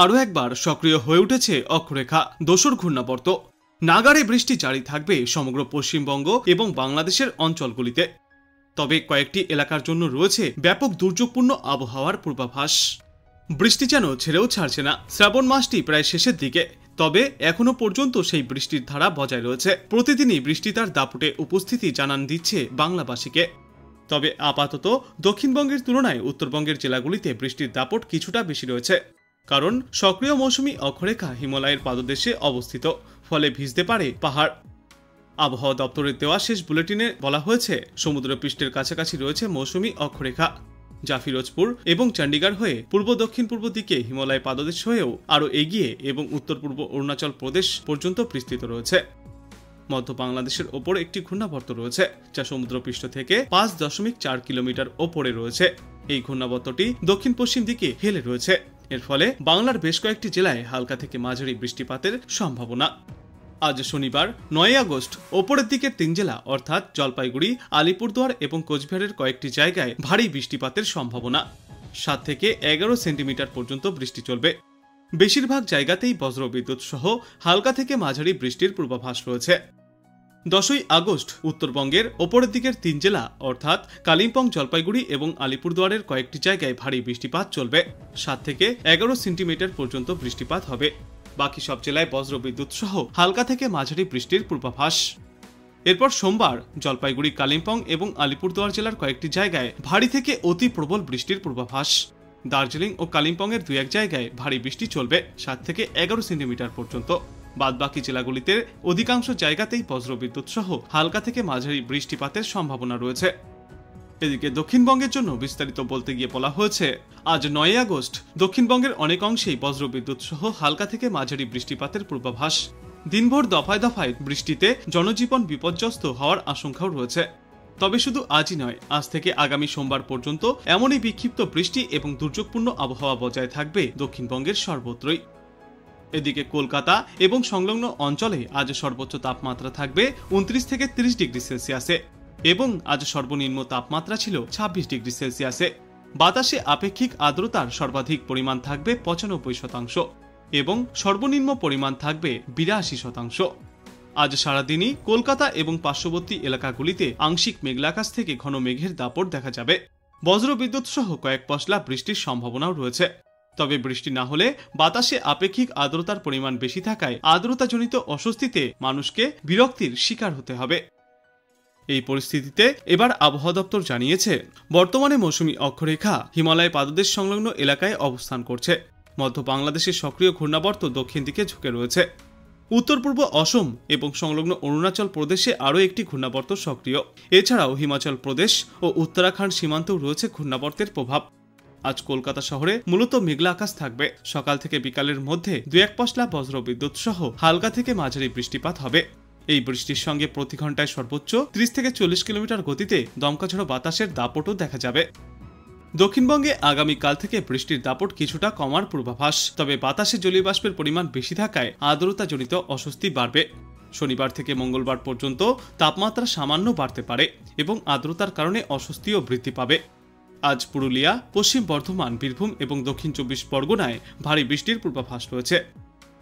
আরও একবার সক্রিয় হয়ে উঠেছে অক্ষরেখা দোসর ঘূর্ণাবর্ত। নাগাড়ে বৃষ্টি জারি থাকবে সমগ্র পশ্চিমবঙ্গ এবং বাংলাদেশের অঞ্চলগুলিতে। তবে কয়েকটি এলাকার জন্য রয়েছে ব্যাপক দুর্যোগপূর্ণ আবহাওয়ার পূর্বাভাস। বৃষ্টি যেন ছেড়েও ছাড়ছে না। শ্রাবণ মাসটি প্রায় শেষের দিকে, তবে এখনো পর্যন্ত সেই বৃষ্টির ধারা বজায় রয়েছে। প্রতিদিনই বৃষ্টি তার দাপুটে উপস্থিতি জানান দিচ্ছে বাংলাবাসীকে। তবে আপাতত দক্ষিণবঙ্গের তুলনায় উত্তরবঙ্গের জেলাগুলিতে বৃষ্টির দাপট কিছুটা বেশি রয়েছে, কারণ সক্রিয় মৌসুমি অক্ষরেখা হিমালয়ের পাদদেশে অবস্থিত, ফলে ভিজতে পারে পাহাড়। আবহাওয়া দপ্তরের দেওয়া শেষ বুলেটিনে বলা হয়েছে, সমুদ্রপৃষ্ঠের কাছাকাছি রয়েছে মৌসুমি অক্ষরেখা, যা ফিরোজপুর এবং চণ্ডীগড় হয়ে পূর্ব দক্ষিণ পূর্ব দিকে হিমালয় পাদদেশ হয়েও আরও এগিয়ে এবং উত্তর পূর্ব অরুণাচল প্রদেশ পর্যন্ত বিস্তৃত রয়েছে। মধ্য বাংলাদেশের ওপর একটি ঘূর্ণাবর্ত রয়েছে, যা সমুদ্রপৃষ্ঠ থেকে 5.4 কিলোমিটার ওপরে রয়েছে। এই ঘূর্ণাবর্তটি দক্ষিণ পশ্চিম দিকে হেলে রয়েছে। এর ফলে বাংলার বেশ কয়েকটি জেলায় হালকা থেকে মাঝারি বৃষ্টিপাতের সম্ভাবনা। আজ শনিবার 9 আগস্ট ওপরের দিকের 3 জেলা অর্থাৎ জলপাইগুড়ি, আলিপুরদুয়ার এবং কোচবিহারের কয়েকটি জায়গায় ভারী বৃষ্টিপাতের সম্ভাবনা। 7 থেকে 11 সেন্টিমিটার পর্যন্ত বৃষ্টি চলবে। বেশিরভাগ জায়গাতেই বজ্রবিদ্যুৎ সহ হালকা থেকে মাঝারি বৃষ্টির পূর্বাভাস রয়েছে। 10 আগস্ট উত্তরবঙ্গের ওপরের দিকের 3 জেলা অর্থাৎ কালিম্পং, জলপাইগুড়ি এবং আলিপুরদুয়ারের কয়েকটি জায়গায় ভারী বৃষ্টিপাত চলবে। 7 থেকে 11 সেন্টিমিটার পর্যন্ত বৃষ্টিপাত হবে। বাকি সব জেলায় বজ্রবিদ্যুৎ সহ হালকা থেকে মাঝারি বৃষ্টির পূর্বাভাস। এরপর সোমবার জলপাইগুড়ি, কালিম্পং এবং আলিপুরদুয়ার জেলার কয়েকটি জায়গায় ভারী থেকে অতি প্রবল বৃষ্টির পূর্বাভাস। দার্জিলিং ও কালিম্পংয়ের 2-1 জায়গায় ভারী বৃষ্টি চলবে 7 থেকে 11 সেন্টিমিটার পর্যন্ত। বাদবাকি জেলাগুলিতে অধিকাংশ জায়গাতেই বজ্রবিদ্যুৎ সহ হালকা থেকে মাঝারি বৃষ্টিপাতের সম্ভাবনা রয়েছে। এদিকে দক্ষিণবঙ্গের জন্য বিস্তারিত বলতে গিয়ে বলা হয়েছে, আজ 9 আগস্ট দক্ষিণবঙ্গের অনেক অংশেই বজ্রবিদ্যুৎ সহ হালকা থেকে মাঝারি বৃষ্টিপাতের পূর্বাভাস। দিনভর দফায় দফায় বৃষ্টিতে জনজীবন বিপর্যস্ত হওয়ার আশঙ্কাও রয়েছে। তবে শুধু আজই নয়, আজ থেকে আগামী সোমবার পর্যন্ত এমনই বিক্ষিপ্ত বৃষ্টি এবং দুর্যোগপূর্ণ আবহাওয়া বজায় থাকবে দক্ষিণবঙ্গের সর্বত্রই। এদিকে কলকাতা এবং সংলগ্ন অঞ্চলে আজ সর্বোচ্চ তাপমাত্রা থাকবে 29 থেকে 30 ডিগ্রি সেলসিয়াসে এবং আজ সর্বনিম্ন তাপমাত্রা ছিল 26 ডিগ্রি সেলসিয়াসে। বাতাসে আপেক্ষিক আর্দ্রতার সর্বাধিক পরিমাণ থাকবে 95% এবং সর্বনিম্ন পরিমাণ থাকবে 82%। আজ সারাদিনই কলকাতা এবং পার্শ্ববর্তী এলাকাগুলিতে আংশিক মেঘলা আকাশ থেকে ঘন মেঘের দাপট দেখা যাবে। বজ্রবিদ্যুৎ সহ কয়েক পশলা বৃষ্টির সম্ভাবনাও রয়েছে। তবে বৃষ্টি না হলে বাতাসে আপেক্ষিক আর্দ্রতার পরিমাণ বেশি থাকায় আর্দ্রতাজনিত অস্বস্তিতে মানুষকে বিরক্তির শিকার হতে হবে। এই পরিস্থিতিতে এবার আবহাওয়া দপ্তর জানিয়েছে, বর্তমানে মৌসুমি অক্ষরেখা হিমালয় পাদদেশ সংলগ্ন এলাকায় অবস্থান করছে। মধ্য বাংলাদেশের সক্রিয় ঘূর্ণাবর্ত দক্ষিণ দিকে ঝুঁকে রয়েছে। উত্তর পূর্ব অসম এবং সংলগ্ন অরুণাচল প্রদেশে আরও একটি ঘূর্ণাবর্ত সক্রিয়। এছাড়াও হিমাচল প্রদেশ ও উত্তরাখণ্ড সীমান্তেও রয়েছে ঘূর্ণাবর্তের প্রভাব। আজ কলকাতা শহরে মূলত মেঘলা আকাশ থাকবে। সকাল থেকে বিকালের মধ্যে 2-1 পশলা বজ্রবিদ্যুৎ সহ হালকা থেকে মাঝারি বৃষ্টিপাত হবে। এই বৃষ্টির সঙ্গে প্রতি ঘন্টায় সর্বোচ্চ 30 থেকে 40 কিলোমিটার গতিতে দমকা ঝড়ো বাতাসের দাপটও দেখা যাবে। দক্ষিণবঙ্গে আগামীকাল থেকে বৃষ্টির দাপট কিছুটা কমার পূর্বাভাস, তবে বাতাসে জলীয় বাষ্পের পরিমাণ বেশি থাকায় আর্দ্রতাজনিত অস্বস্তি বাড়বে। শনিবার থেকে মঙ্গলবার পর্যন্ত তাপমাত্রা সামান্য বাড়তে পারে এবং আর্দ্রতার কারণে অস্বস্তিও বৃদ্ধি পাবে। আজ পুরুলিয়া, পশ্চিম বর্ধমান, বীরভূম এবং দক্ষিণ 24 পরগনায় ভারী বৃষ্টির পূর্বাভাস রয়েছে।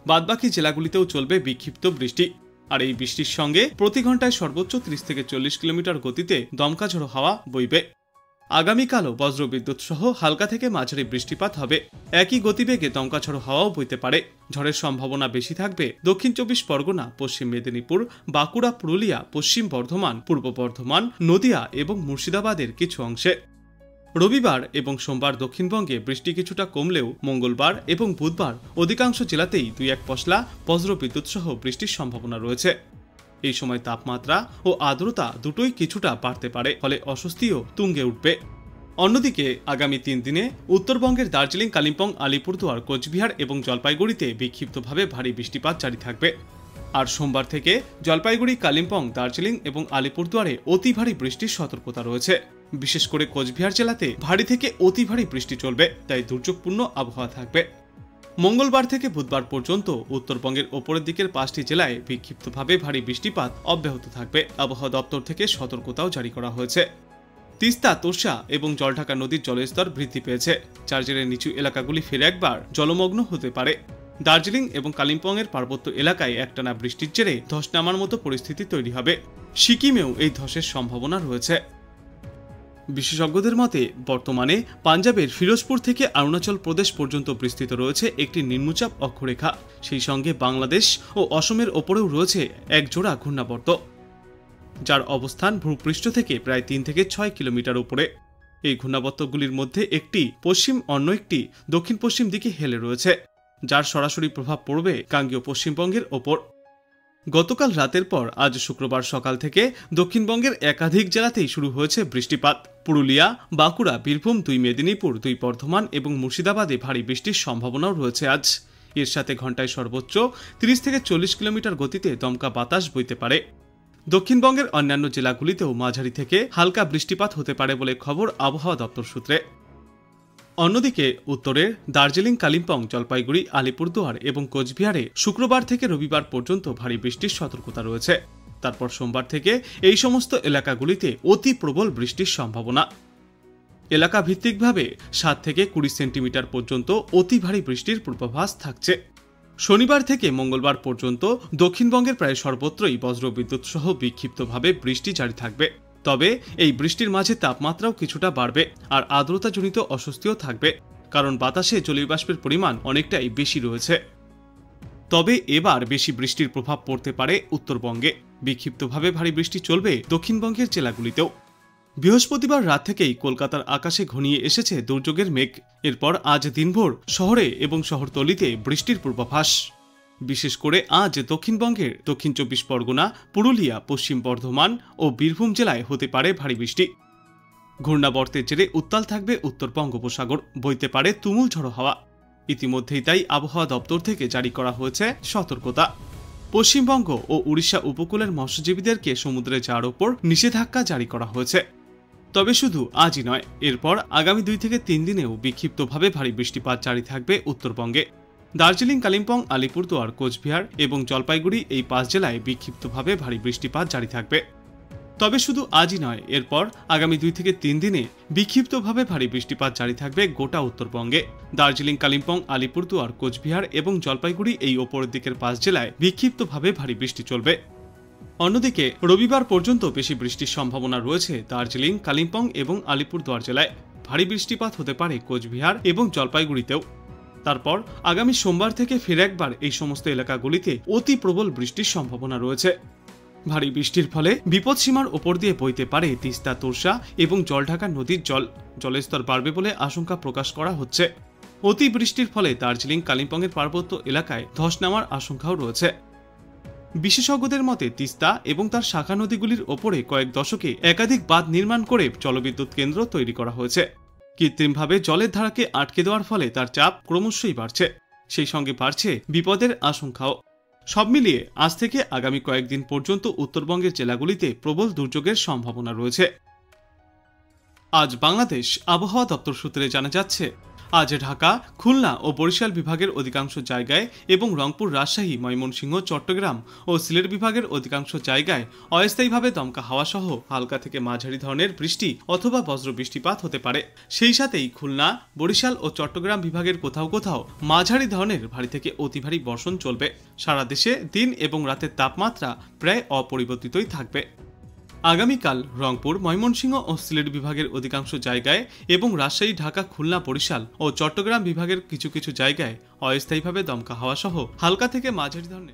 বাদবাকি জেলাগুলিতেও চলবে বিক্ষিপ্ত বৃষ্টি। আর এই বৃষ্টির সঙ্গে প্রতি ঘন্টায় সর্বোচ্চ 30 থেকে 40 কিলোমিটার গতিতে দমকা ঝড়ো হাওয়া বইবে। আগামীকালও বজ্রবিদ্যুৎ সহ হালকা থেকে মাঝারি বৃষ্টিপাত হবে। একই গতিবেগে দমকা ঝড়ো হাওয়াও বইতে পারে। ঝড়ের সম্ভাবনা বেশি থাকবে দক্ষিণ 24 পরগনা, পশ্চিম মেদিনীপুর, বাঁকুড়া, পুরুলিয়া, পশ্চিম বর্ধমান, পূর্ব বর্ধমান, নদিয়া এবং মুর্শিদাবাদের কিছু অংশে। রবিবার এবং সোমবার দক্ষিণবঙ্গে বৃষ্টি কিছুটা কমলেও মঙ্গলবার এবং বুধবার অধিকাংশ জেলাতেই 2-1 পশলা বজ্রবিদ্যুৎ সহ বৃষ্টির সম্ভাবনা রয়েছে। এই সময় তাপমাত্রা ও আর্দ্রতা দুটোই কিছুটা বাড়তে পারে, ফলে অস্বস্তিও তুঙ্গে উঠবে। অন্যদিকে আগামী 3 দিনে উত্তরবঙ্গের দার্জিলিং, কালিম্পং, আলিপুরদুয়ার, কোচবিহার এবং জলপাইগুড়িতে বিক্ষিপ্তভাবে ভারী বৃষ্টিপাত জারি থাকবে। আর সোমবার থেকে জলপাইগুড়ি, কালিম্পং, দার্জিলিং এবং আলিপুরদুয়ারে অতি ভারী বৃষ্টির সতর্কতা রয়েছে। বিশেষ করে কোচবিহার জেলাতে ভারী থেকে অতি ভারী বৃষ্টি চলবে, তাই দুর্যোগপূর্ণ আবহাওয়া থাকবে। মঙ্গলবার থেকে বুধবার পর্যন্ত উত্তরবঙ্গের ওপরের দিকের 5টি জেলায় বিক্ষিপ্তভাবে ভারী বৃষ্টিপাত অব্যাহত থাকবে। আবহাওয়া দপ্তর থেকে সতর্কতাও জারি করা হয়েছে। তিস্তা, তোর্ষা এবং জলঢাকা নদীর জলের স্তর বৃদ্ধি পেয়েছে, যার জেরে নিচু এলাকাগুলি ফের একবার জলমগ্ন হতে পারে। দার্জিলিং এবং কালিম্পং এর পার্বত্য এলাকায় একটানা বৃষ্টির জেরে ধস নামার মতো পরিস্থিতি তৈরি হবে। সিকিমেও এই ধসের সম্ভাবনা রয়েছে। বিশেষজ্ঞদের মতে বর্তমানে পাঞ্জাবের ফিরোজপুর থেকে অরুণাচল প্রদেশ পর্যন্ত বিস্তৃত রয়েছে একটি নিম্নচাপ অক্ষরেখা। সেই সঙ্গে বাংলাদেশ ও অসমের ওপরেও রয়েছে এক জোড়া ঘূর্ণাবর্ত, যার অবস্থান ভূপৃষ্ঠ থেকে প্রায় 3 থেকে 6 কিলোমিটার উপরে। এই ঘূর্ণাবর্তগুলির মধ্যে একটি পশ্চিম, অন্য একটি দক্ষিণ পশ্চিম দিকে হেলে রয়েছে, যার সরাসরি প্রভাব পড়বে গাঙ্গেয় পশ্চিমবঙ্গের ওপর। গতকাল রাতের পর আজ শুক্রবার সকাল থেকে দক্ষিণবঙ্গের একাধিক জেলাতেই শুরু হয়েছে বৃষ্টিপাত। পুরুলিয়া, বাঁকুড়া, বীরভূম, 2 মেদিনীপুর, 2 বর্ধমান এবং মুর্শিদাবাদে ভারী বৃষ্টির সম্ভাবনাও রয়েছে আজ। এর সাথে ঘন্টায় সর্বোচ্চ 30 থেকে 40 কিলোমিটার গতিতে দমকা বাতাস বইতে পারে। দক্ষিণবঙ্গের অন্যান্য জেলাগুলিতেও মাঝারি থেকে হালকা বৃষ্টিপাত হতে পারে বলে খবর আবহাওয়া দপ্তর সূত্রে। অন্যদিকে উত্তরের দার্জিলিং, কালিম্পং, জলপাইগুড়ি, আলিপুরদুয়ার এবং কোচবিহারে শুক্রবার থেকে রবিবার পর্যন্ত ভারী বৃষ্টির সতর্কতা রয়েছে। তারপর সোমবার থেকে এই সমস্ত এলাকাগুলিতে অতি প্রবল বৃষ্টির সম্ভাবনা। এলাকা ভিত্তিকভাবে 7 থেকে 20 সেন্টিমিটার পর্যন্ত অতি ভারী বৃষ্টির পূর্বাভাস থাকছে। শনিবার থেকে মঙ্গলবার পর্যন্ত দক্ষিণবঙ্গের প্রায় সর্বত্রই বজ্রবিদ্যুৎ সহ বিক্ষিপ্তভাবে বৃষ্টি জারি থাকবে। তবে এই বৃষ্টির মাঝে তাপমাত্রাও কিছুটা বাড়বে আর আর্দ্রতাজনিত অস্বস্তিও থাকবে, কারণ বাতাসে জলীয় বাষ্পের পরিমাণ অনেকটাই বেশি রয়েছে। তবে এবার বেশি বৃষ্টির প্রভাব পড়তে পারে উত্তরবঙ্গে। বিক্ষিপ্তভাবে ভারী বৃষ্টি চলবে দক্ষিণবঙ্গের জেলাগুলিতেও। বৃহস্পতিবার রাত থেকেই কলকাতার আকাশে ঘনিয়ে এসেছে দুর্যোগের মেঘ। এরপর আজ দিনভর শহরে এবং শহরতলিতে বৃষ্টির পূর্বাভাস। বিশেষ করে আজ দক্ষিণবঙ্গের দক্ষিণ 24 পরগনা, পুরুলিয়া, পশ্চিম বর্ধমান ও বীরভূম জেলায় হতে পারে ভারী বৃষ্টি। ঘূর্ণাবর্তের জেরে উত্তাল থাকবে উত্তর বঙ্গোপসাগর, বইতে পারে তুমুল ঝড়ো হাওয়া। ইতিমধ্যেই তাই আবহাওয়া দপ্তর থেকে জারি করা হয়েছে সতর্কতা। পশ্চিমবঙ্গ ও উড়িষ্যা উপকূলের মৎস্যজীবীদেরকে সমুদ্রে যাওয়ার ওপর নিষেধাজ্ঞা জারি করা হয়েছে। তবে শুধু আজই নয়, এরপর আগামী 2 থেকে 3 দিনেও বিক্ষিপ্তভাবে ভারী বৃষ্টিপাত জারি থাকবে উত্তরবঙ্গে। দার্জিলিং, কালিম্পং, আলিপুরদুয়ার, কোচবিহার এবং জলপাইগুড়ি এই 5 জেলায় বিক্ষিপ্তভাবে ভারী বৃষ্টিপাত জারি থাকবে। তবে শুধু আজই নয়, এরপর আগামী 2 থেকে 3 দিনে বিক্ষিপ্তভাবে ভারী বৃষ্টিপাত জারি থাকবে গোটা উত্তরবঙ্গে। দার্জিলিং, কালিম্পং, আলিপুরদুয়ার, কোচবিহার এবং জলপাইগুড়ি এই ওপরের দিকের 5 জেলায় বিক্ষিপ্তভাবে ভারী বৃষ্টি চলবে। অন্যদিকে রবিবার পর্যন্ত বেশি বৃষ্টির সম্ভাবনা রয়েছে দার্জিলিং, কালিম্পং এবং আলিপুরদুয়ার জেলায়। ভারী বৃষ্টিপাত হতে পারে কোচবিহার এবং জলপাইগুড়িতেও। তারপর আগামী সোমবার থেকে ফের একবার এই সমস্ত এলাকাগুলিতে অতি প্রবল বৃষ্টির সম্ভাবনা রয়েছে। ভারী বৃষ্টির ফলে বিপদসীমার ওপর দিয়ে বইতে পারে তিস্তা, তোর্ষা এবং জলঢাকা নদীর জলের স্তর বাড়বে বলে আশঙ্কা প্রকাশ করা হচ্ছে। অতি বৃষ্টির ফলে দার্জিলিং, কালিম্পংয়ের পার্বত্য এলাকায় ধস নামার আশঙ্কাও রয়েছে। বিশেষজ্ঞদের মতে তিস্তা এবং তার শাখা নদীগুলির ওপরে কয়েক দশকে একাধিক বাঁধ নির্মাণ করে জলবিদ্যুৎ কেন্দ্র তৈরি করা হয়েছে। কৃত্রিমভাবে জলের ধারাকে আটকে দেওয়ার ফলে তার চাপ ক্রমশই বাড়ছে, সেই সঙ্গে বাড়ছে বিপদের আশঙ্কাও। সব মিলিয়ে আজ থেকে আগামী কয়েকদিন পর্যন্ত উত্তরবঙ্গের জেলাগুলিতে প্রবল দুর্যোগের সম্ভাবনা রয়েছে। আজ বাংলাদেশ আবহাওয়া দপ্তর সূত্রে জানা যাচ্ছে, আজ ঢাকা, খুলনা ও বরিশাল বিভাগের অধিকাংশ জায়গায় এবং রংপুর, রাজশাহী, ময়মনসিংহ, চট্টগ্রাম ও সিলেট বিভাগের অধিকাংশ জায়গায় অস্থায়ীভাবে দমকা হাওয়া সহ হালকা থেকে মাঝারি ধরনের বৃষ্টি অথবা বজ্র বৃষ্টিপাত হতে পারে। সেই সাথেই খুলনা, বরিশাল ও চট্টগ্রাম বিভাগের কোথাও কোথাও মাঝারি ধরনের ভারী থেকে অতি ভারী বর্ষণ চলবে। সারা দেশে দিন এবং রাতের তাপমাত্রা প্রায় অপরিবর্তিতই থাকবে। আগামীকাল রংপুর, ময়মনসিংহ ও সিলেট বিভাগের অধিকাংশ জায়গায় এবং রাজশাহী, ঢাকা, খুলনা, বরিশাল ও চট্টগ্রাম বিভাগের কিছু কিছু জায়গায় অস্থায়ীভাবে দমকা হাওয়া সহ হালকা থেকে মাঝারি ধরনের